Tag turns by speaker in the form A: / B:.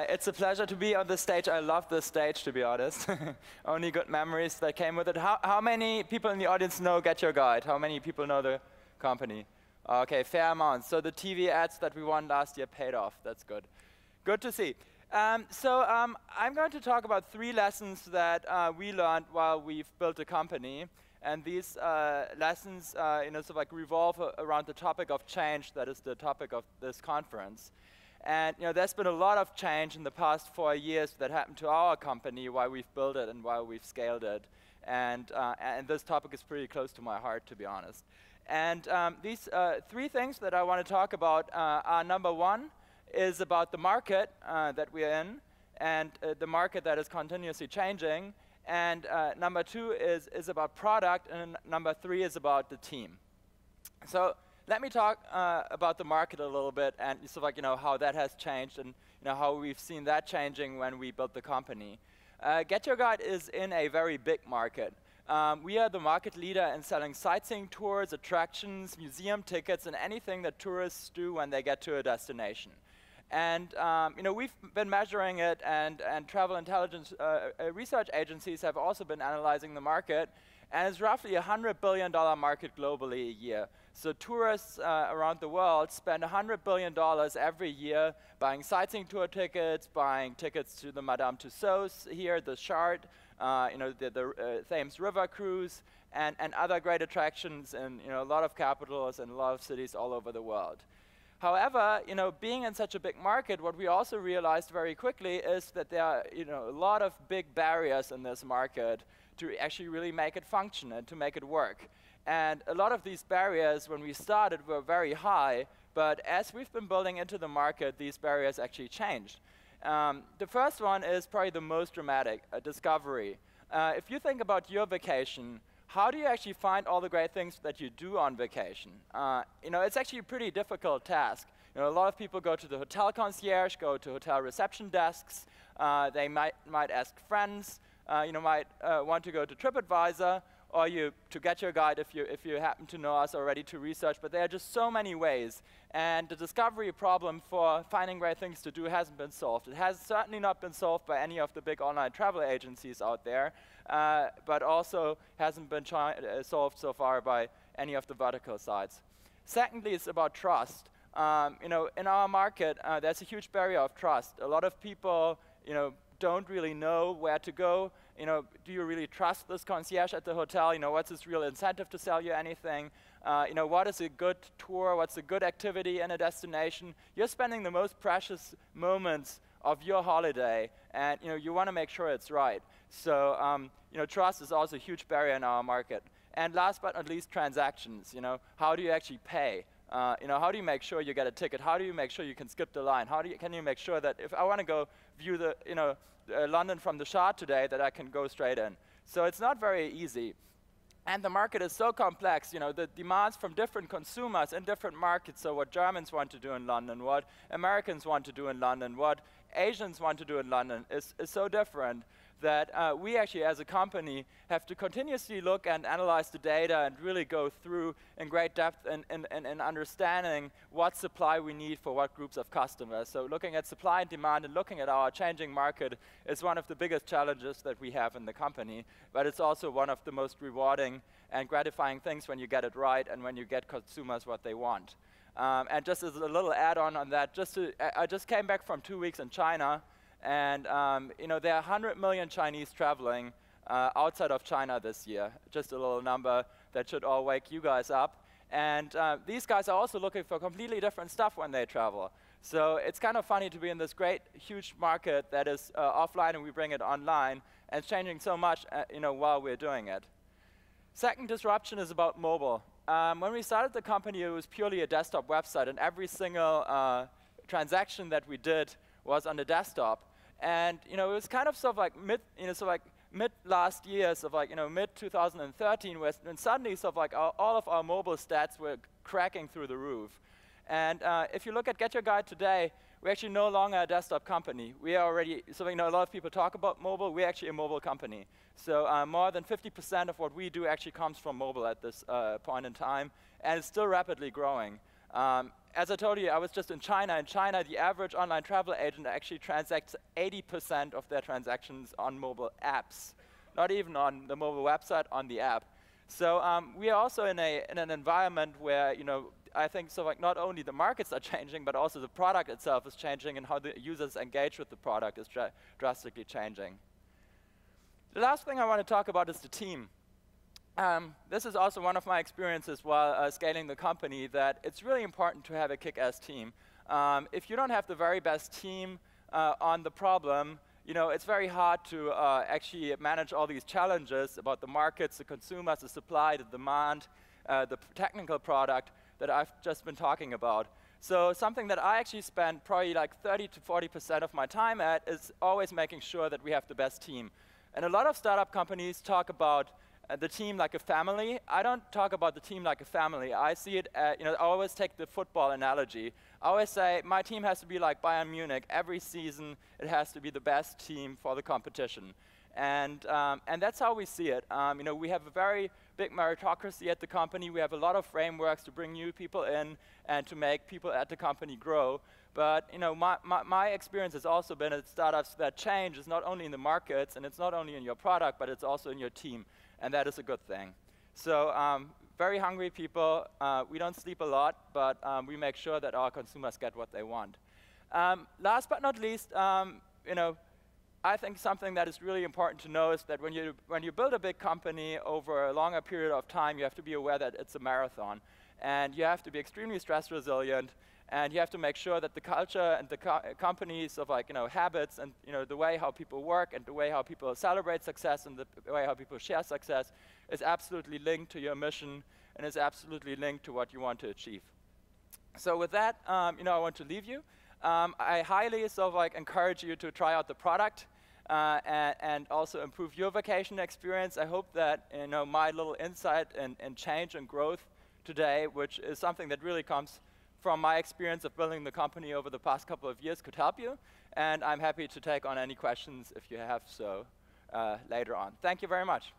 A: It's a pleasure to be on this stage. I love this stage, to be honest. Only good memories that came with it. How many people in the audience know GetYourGuide? How many people know the company? Okay, fair amount. So the TV ads that we won last year paid off. That's good. Good to see. I'm going to talk about 3 lessons that we learned while we've built a company. And these lessons revolve around the topic of change that is the topic of this conference. And there's been a lot of change in the past 4 years that happened to our company while we've built it and while we've scaled it. And this topic is pretty close to my heart, to be honest. And these 3 things that I want to talk about are, number 1 is about the market that we're in, and the market that is continuously changing. And number 2 is about product, and number 3 is about the team. So let me talk about the market a little bit, and how that has changed, and how we've seen that changing when we built the company. GetYourGuide is in a very big market. We are the market leader in selling sightseeing tours, attractions, museum tickets, and anything that tourists do when they get to a destination. And we've been measuring it, and travel intelligence research agencies have also been analyzing the market, and it's roughly a $100 billion market globally a year. So tourists around the world spend $100 billion every year buying sightseeing tour tickets, buying tickets to the Madame Tussauds here, the Shard, the Thames River Cruise, and other great attractions in a lot of capitals and a lot of cities all over the world. However, being in such a big market, what we also realized very quickly is that there are a lot of big barriers in this market to actually really make it function and to make it work. And a lot of these barriers, when we started, were very high, but as we've been building into the market, these barriers actually changed. The first one is probably the most dramatic, discovery. If you think about your vacation, how do you actually find all the great things that you do on vacation? It's actually a pretty difficult task. A lot of people go to the hotel concierge, go to hotel reception desks, they might ask friends, might want to go to TripAdvisor, or to GetYourGuide if you happen to know us already to research, but there are just so many ways. And the discovery problem for finding great things to do hasn't been solved. It has certainly not been solved by any of the big online travel agencies out there, but also hasn't been solved so far by any of the vertical sites. Secondly, it's about trust. In our market, there's a huge barrier of trust. A lot of people, don't really know where to go. Do you really trust this concierge at the hotel? What's his real incentive to sell you anything? What is a good tour? What's a good activity in a destination? You're spending the most precious moments of your holiday, and you want to make sure it's right. So trust is also a huge barrier in our market. And last but not least, transactions. How do you actually pay? How do you make sure you get a ticket? How do you make sure you can skip the line? Can you make sure that if I want to go view the London from the Shard today, that I can go straight in? So it's not very easy. And the market is so complex. The demands from different consumers in different markets, so what Germans want to do in London, what Americans want to do in London, what Asians want to do in London is so different that we actually, as a company, have to continuously look and analyze the data and really go through in great depth in understanding what supply we need for what groups of customers. So looking at supply and demand and looking at our changing market is one of the biggest challenges that we have in the company, but it's also one of the most rewarding and gratifying things when you get it right and when you get consumers what they want. And just as a little add-on on that, I just came back from 2 weeks in China, and there are 100 million Chinese traveling outside of China this year. Just a little number that should all wake you guys up. And these guys are also looking for completely different stuff when they travel. So it's kind of funny to be in this great, huge market that is offline and we bring it online, and it's changing so much while we're doing it. Second disruption is about mobile. When we started the company, it was purely a desktop website, and every single transaction that we did was on the desktop. And it was kind of mid last year, mid 2013, when suddenly all of our mobile stats were cracking through the roof. And if you look at GetYourGuide today, we're actually no longer a desktop company. We are already, a lot of people talk about mobile, we're actually a mobile company. So more than 50% of what we do actually comes from mobile at this point in time, and it's still rapidly growing. As I told you, I was just in China. In China, the average online travel agent actually transacts 80% of their transactions on mobile apps, not even on the mobile website, on the app. So we are also in an environment where, I think not only the markets are changing, but also the product itself is changing, and how the users engage with the product is drastically changing. The last thing I want to talk about is the team. This is also one of my experiences while scaling the company, that it's really important to have a kick-ass team. If you don't have the very best team on the problem, it's very hard to actually manage all these challenges about the markets, the consumers, the supply, the demand, the technical product that I've just been talking about. So something that I actually spend probably like 30 to 40% of my time at is always making sure that we have the best team. And a lot of startup companies talk about the team like a family. I don't talk about the team like a family. I see it, I always take the football analogy. I always say my team has to be like Bayern Munich. Every season, it has to be the best team for the competition. And that's how we see it. We have a very big meritocracy at the company. We have a lot of frameworks to bring new people in and to make people at the company grow. But my experience has also been at startups that change is not only in the markets, and it's not only in your product, but it's also in your team. And that is a good thing. So very hungry people. We don't sleep a lot, but we make sure that our consumers get what they want. Last but not least, I think something that is really important to know is that when you build a big company over a longer period of time, you have to be aware that it's a marathon. And you have to be extremely stress resilient. And you have to make sure that the culture and the company's habits and the way how people work and the way how people celebrate success and the way how people share success is absolutely linked to your mission and is absolutely linked to what you want to achieve. So with that, I want to leave you. I highly encourage you to try out the product and also improve your vacation experience. I hope that my little insight and change and growth today, which is something that really comes from my experience of building the company over the past couple of years, could help you. And I'm happy to take on any questions if you have so later on. Thank you very much.